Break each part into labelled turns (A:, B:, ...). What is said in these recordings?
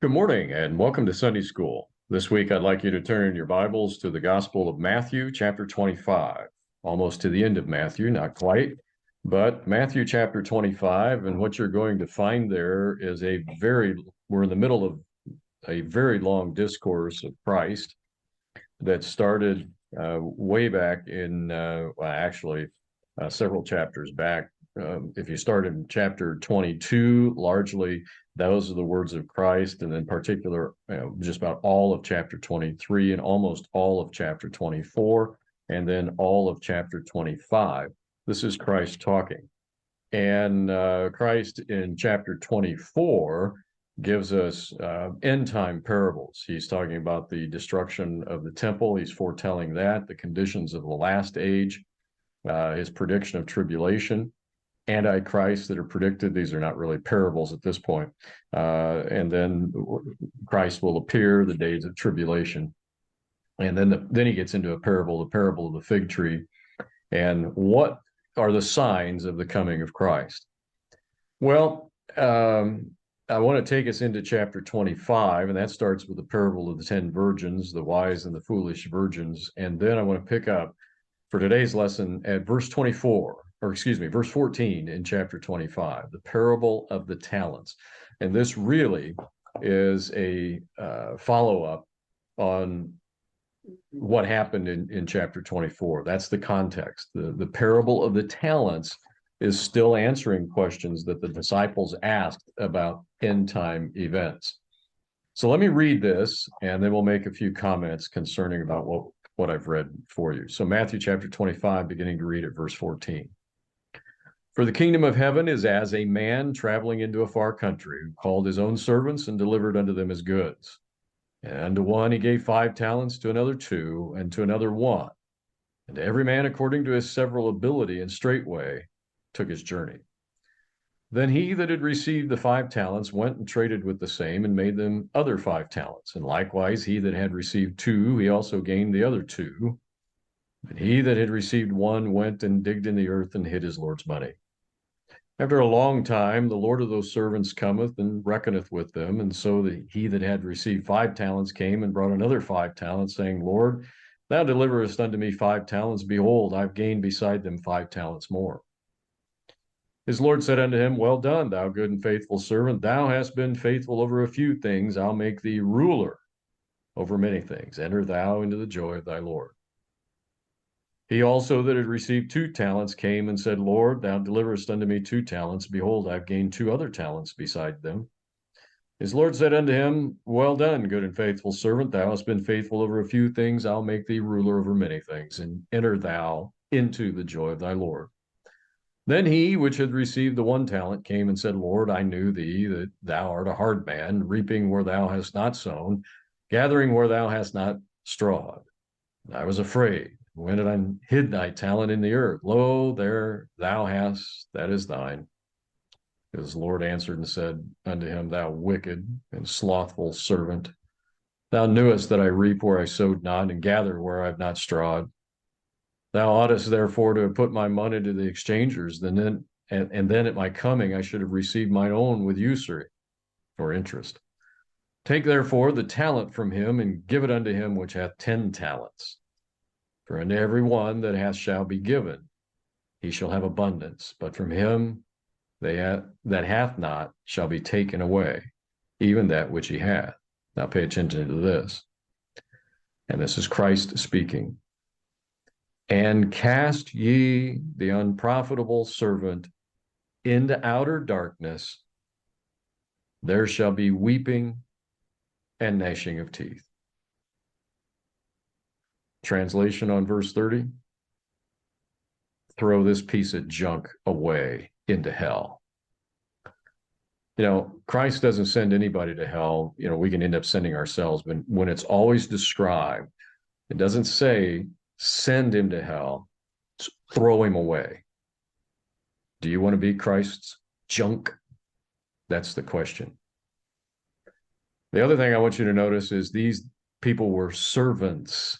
A: Good morning and welcome to Sunday School. This week, I'd like you to turn your Bibles to the Gospel of Matthew, chapter 25. Almost to the end of Matthew, not quite, but Matthew chapter 25. And what you're going to find there is we're in the middle of a very long discourse of Christ that started way back in, several chapters back. If you start in chapter 22, largely those are the words of Christ, and in particular, just about all of chapter 23 and almost all of chapter 24, and then all of chapter 25. This is Christ talking. And Christ in chapter 24 gives us end time parables. He's talking about the destruction of the temple. He's foretelling that, the conditions of the last age, his prediction of tribulation, antichrist that are predicted. These are not really parables at this point. And then Christ will appear, the days of tribulation. And then he gets into the parable of the fig tree. And what are the signs of the coming of Christ? Well, I want to take us into chapter 25, and that starts with the parable of the 10 virgins, the wise and the foolish virgins. And then I want to pick up for today's lesson at verse 14 in chapter 25, the parable of the talents. And this really is a follow-up on what happened in chapter 24. That's the context. The parable of the talents is still answering questions that the disciples asked about end time events. So let me read this, and then we'll make a few comments concerning about what I've read for you. So Matthew chapter 25, beginning to read at verse 14. For the kingdom of heaven is as a man traveling into a far country, who called his own servants and delivered unto them his goods. And to one he gave 5 talents, to another 2, and to another 1, and to every man according to his several ability, and straightway took his journey. Then he that had received the 5 talents went and traded with the same, and made them other 5 talents. And likewise he that had received 2, he also gained the other 2. And he that had received 1 went and digged in the earth and hid his Lord's money. After a long time, the Lord of those servants cometh and reckoneth with them. And so he that had received 5 talents came and brought another 5 talents, saying, Lord, thou deliverest unto me 5 talents. Behold, I've gained beside them 5 talents more. His Lord said unto him, Well done, thou good and faithful servant. Thou hast been faithful over a few things. I'll make thee ruler over many things. Enter thou into the joy of thy Lord. He also that had received 2 talents came and said, Lord, thou deliverest unto me 2 talents. Behold, I've gained 2 other talents beside them. His Lord said unto him, Well done, good and faithful servant. Thou hast been faithful over a few things. I'll make thee ruler over many things. And enter thou into the joy of thy Lord. Then he which had received the 1 talent came and said, Lord, I knew thee, that thou art a hard man, reaping where thou hast not sown, gathering where thou hast not strawed. And I was afraid, went and hid thy talent in the earth. Lo, there thou hast, that is thine. His Lord answered and said unto him, Thou wicked and slothful servant, thou knewest that I reap where I sowed not, and gather where I have not strawed. Thou oughtest therefore to have put my money to the exchangers, and then at my coming I should have received mine own with usury, or interest. Take therefore the talent from him, and give it unto him which hath 10 talents. For unto every one that hath shall be given, he shall have abundance. But from him that hath not shall be taken away, even that which he hath. Now pay attention to this. And this is Christ speaking. And cast ye the unprofitable servant into outer darkness. There shall be weeping and gnashing of teeth. Translation on verse 30. Throw this piece of junk away into hell. Christ doesn't send anybody to hell. We can end up sending ourselves, but when it's always described, it doesn't say send him to hell, throw him away. Do you want to be Christ's junk? That's the question. The other thing I want you to notice is these people were servants.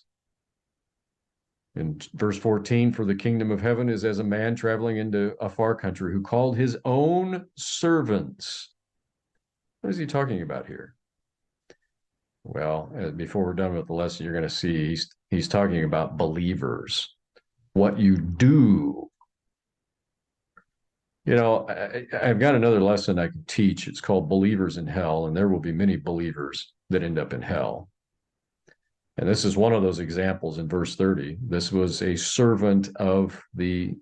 A: In verse 14, for the kingdom of heaven is as a man traveling into a far country who called his own servants. What is he talking about here? Well, before we're done with the lesson, you're going to see he's talking about believers, what you do. I've got another lesson I can teach. It's called Believers in Hell, and there will be many believers that end up in hell. And this is one of those examples in verse 30. This was a servant of the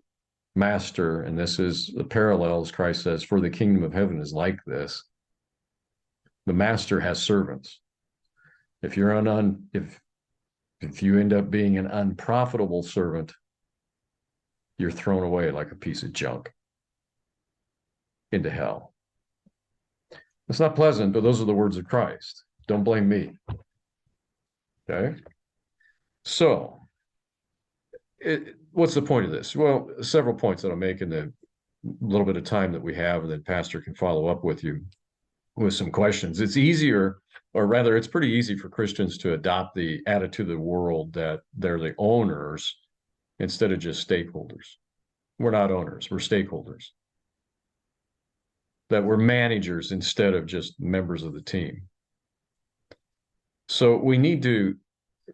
A: master, and this is the parallels. Christ says, for the kingdom of heaven is like this. The master has servants. If you're if you end up being an unprofitable servant, you're thrown away like a piece of junk into hell. It's not pleasant, but those are the words of Christ. Don't blame me. Okay? So, what's the point of this? Well, several points that I'll make in the little bit of time that we have, and then Pastor can follow up with you with some questions. It's easier, or rather, it's pretty easy for Christians to adopt the attitude of the world that they're the owners instead of just stakeholders. We're not owners, we're stakeholders. That we're managers instead of just members of the team. So we need to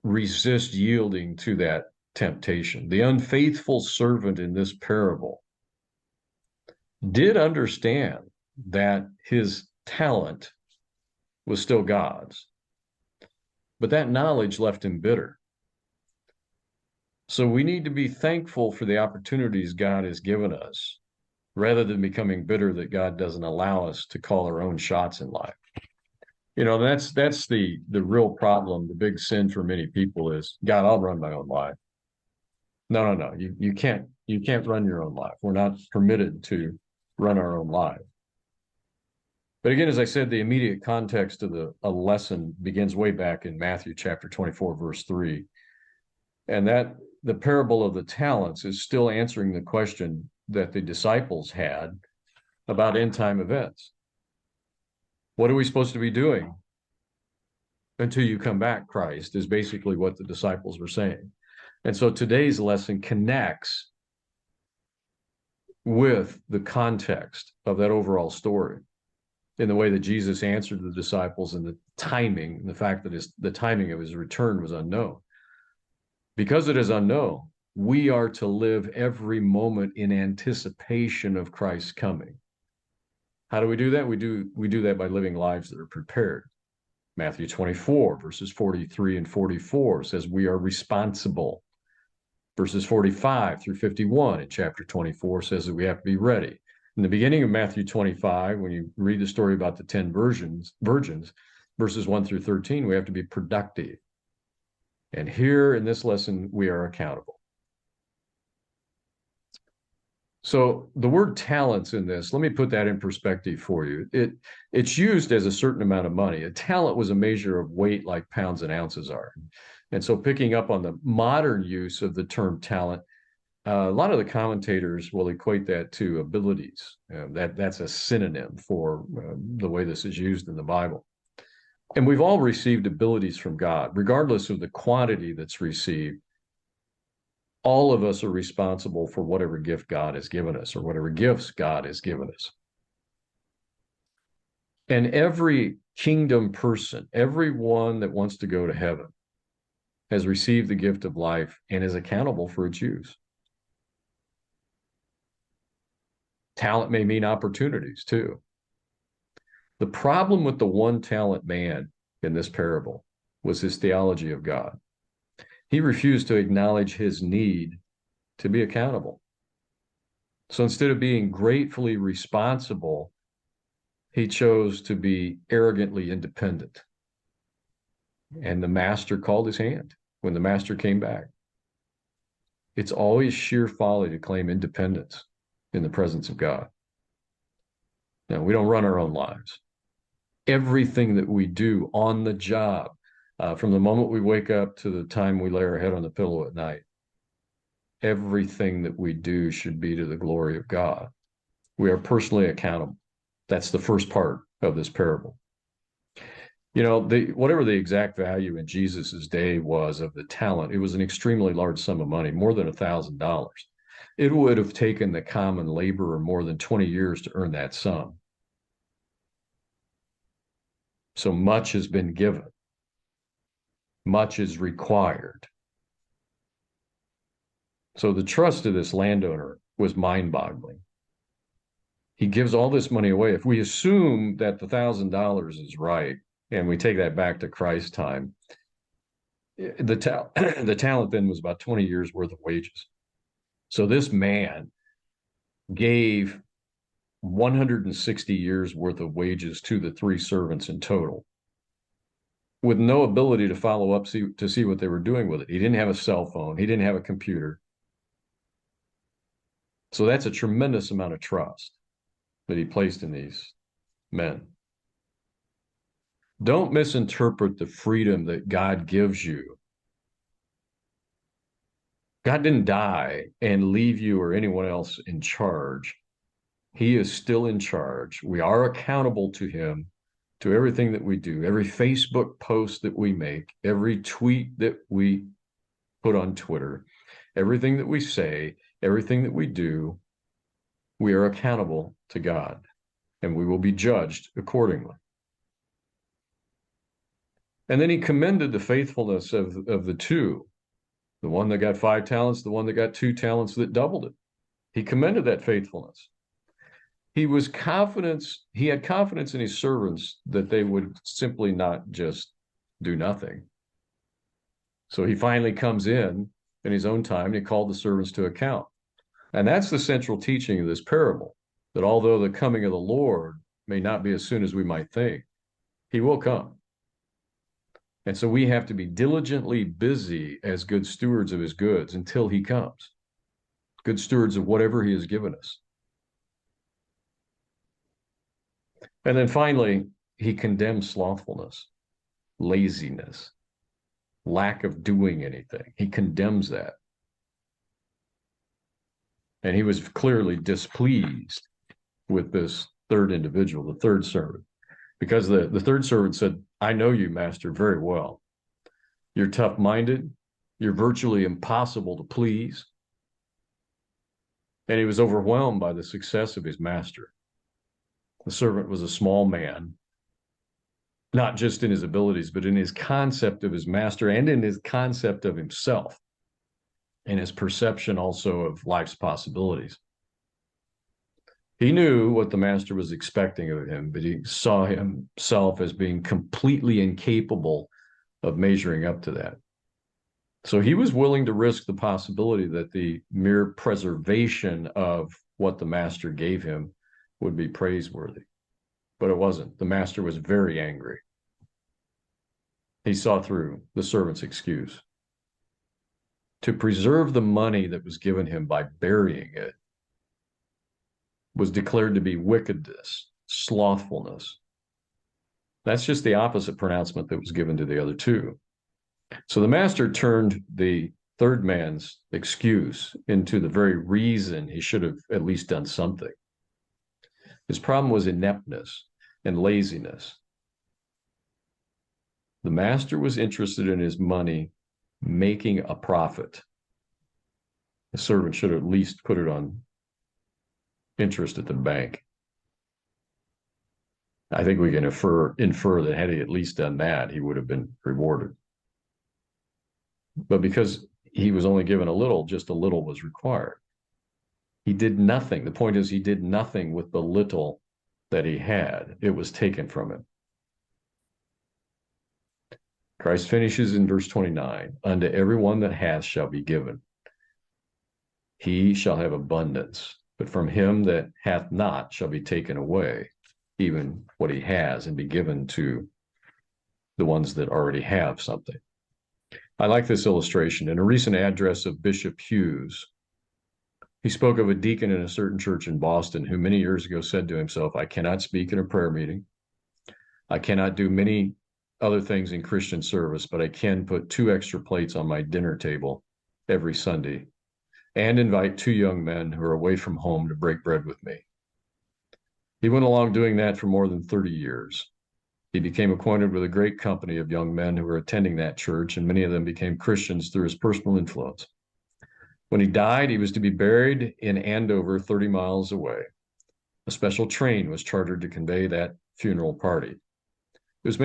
A: resist yielding to that temptation. The unfaithful servant in this parable did understand that his talent was still God's, but that knowledge left him bitter. So we need to be thankful for the opportunities God has given us, rather than becoming bitter that God doesn't allow us to call our own shots in life. That's the real problem. The big sin for many people is, God, I'll run my own life. No. You can't run your own life. We're not permitted to run our own life. But again, as I said, the immediate context of a lesson begins way back in Matthew chapter 24, verse 3. And that the parable of the talents is still answering the question that the disciples had about end time events. What are we supposed to be doing until you come back, Christ, is basically what the disciples were saying. And so today's lesson connects with the context of that overall story in the way that Jesus answered the disciples, and the timing, and the fact that the timing of his return was unknown. Because it is unknown, we are to live every moment in anticipation of Christ's coming. How do we do that? We do that by living lives that are prepared. Matthew 24, verses 43 and 44 says we are responsible. Verses 45 through 51 in chapter 24 says that we have to be ready. In the beginning of Matthew 25, when you read the story about the 10 virgins, verses 1 through 13, we have to be productive. And here in this lesson, we are accountable. So the word talents in this, let me put that in perspective for you. It's used as a certain amount of money. A talent was a measure of weight like pounds and ounces are. And so picking up on the modern use of the term talent, a lot of the commentators will equate that to abilities. That's a synonym for the way this is used in the Bible. And we've all received abilities from God, regardless of the quantity that's received. All of us are responsible for whatever gift God has given us, or whatever gifts God has given us. And every kingdom person, everyone that wants to go to heaven, has received the gift of life and is accountable for its use. Talent may mean opportunities too. The problem with the one talent man in this parable was his theology of God. He refused to acknowledge his need to be accountable. So instead of being gratefully responsible, he chose to be arrogantly independent. And the master called his hand when the master came back. It's always sheer folly to claim independence in the presence of God. Now, we don't run our own lives. Everything that we do on the job, from the moment we wake up to the time we lay our head on the pillow at night, everything that we do should be to the glory of God. We are personally accountable. That's the first part of this parable. Whatever the exact value in Jesus's day was of the talent, it was an extremely large sum of money, more than $1,000. It would have taken the common laborer more than 20 years to earn that sum. So much has been given. much is required. So the trust of this landowner was mind-boggling. He gives all this money away. If we assume that the $1,000 is right, and we take that back to Christ's time, the talent then was about 20 years worth of wages. So this man gave 160 years worth of wages to the three servants in total, with no ability to follow up to see what they were doing with it. He didn't have a cell phone. He didn't have a computer. So that's a tremendous amount of trust that he placed in these men. Don't misinterpret the freedom that God gives you. God didn't die and leave you or anyone else in charge. He is still in charge. We are accountable to him, to everything that we do, every Facebook post that we make, every tweet that we put on Twitter, everything that we say, everything that we do, we are accountable to God, and we will be judged accordingly. And then he commended the faithfulness of the two, the one that got 5 talents, the one that got 2 talents that doubled it. He commended that faithfulness. He had confidence in his servants that they would simply not just do nothing. So he finally comes in his own time, and he called the servants to account. And that's the central teaching of this parable, that although the coming of the Lord may not be as soon as we might think, he will come. And so we have to be diligently busy as good stewards of his goods until he comes, good stewards of whatever he has given us. And then finally, he condemns slothfulness, laziness, lack of doing anything. He condemns that. And he was clearly displeased with this third individual, the third servant, because the third servant said, I know you, master, very well. You're tough-minded. You're virtually impossible to please. And he was overwhelmed by the success of his master. The servant was a small man, not just in his abilities, but in his concept of his master and in his concept of himself, and his perception also of life's possibilities. He knew what the master was expecting of him, but he saw himself as being completely incapable of measuring up to that. So he was willing to risk the possibility that the mere preservation of what the master gave him would be praiseworthy. But it wasn't. The master was very angry. He saw through the servant's excuse. To preserve the money that was given him by burying it was declared to be wickedness, slothfulness. That's just the opposite pronouncement that was given to the other two. So the master turned the third man's excuse into the very reason he should have at least done something. His problem was ineptness and laziness. The master was interested in his money making a profit. The servant should have at least put it on interest at the bank. I think we can infer that had he at least done that, he would have been rewarded. But because he was only given a little, just a little was required. He did nothing. The point is, he did nothing with the little that he had. It was taken from him. Christ finishes in verse 29, unto everyone that hath shall be given. He shall have abundance, but from him that hath not shall be taken away, even what he has, and be given to the ones that already have something. I like this illustration. In a recent address of Bishop Hughes, he spoke of a deacon in a certain church in Boston who many years ago said to himself, I cannot speak in a prayer meeting. I cannot do many other things in Christian service, but I can put 2 extra plates on my dinner table every Sunday and invite 2 young men who are away from home to break bread with me. He went along doing that for more than 30 years. He became acquainted with a great company of young men who were attending that church, and many of them became Christians through his personal influence. When he died, he was to be buried in Andover, 30 miles away. A special train was chartered to convey that funeral party. It was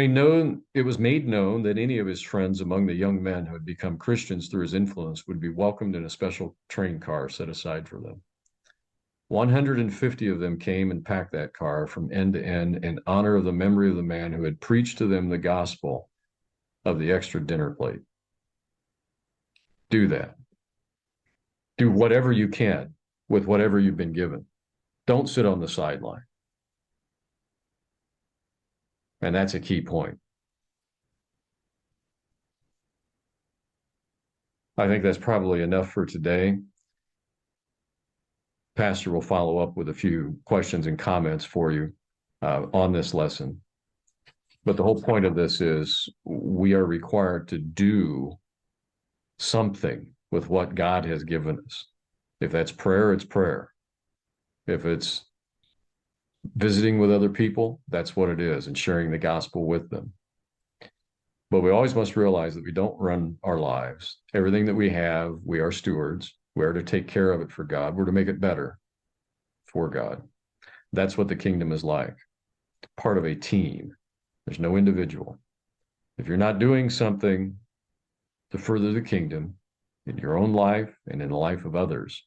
A: made known that any of his friends among the young men who had become Christians through his influence would be welcomed in a special train car set aside for them. 150 of them came and packed that car from end to end in honor of the memory of the man who had preached to them the gospel of the extra dinner plate. Do that. Do whatever you can with whatever you've been given. Don't sit on the sideline. And that's a key point. I think that's probably enough for today. Pastor will follow up with a few questions and comments for you on this lesson. But the whole point of this is we are required to do something with what God has given us. If that's prayer, it's prayer. If it's visiting with other people, that's what it is, and sharing the gospel with them. But we always must realize that we don't run our lives. Everything that we have, we are stewards. We are to take care of it for God. We're to make it better for God. That's what the kingdom is like. Part of a team. There's no individual. If you're not doing something to further the kingdom in your own life and in the life of others,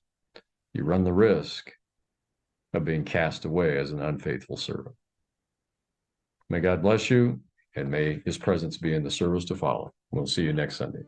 A: you run the risk of being cast away as an unfaithful servant. May God bless you, and may his presence be in the service to follow. We'll see you next Sunday.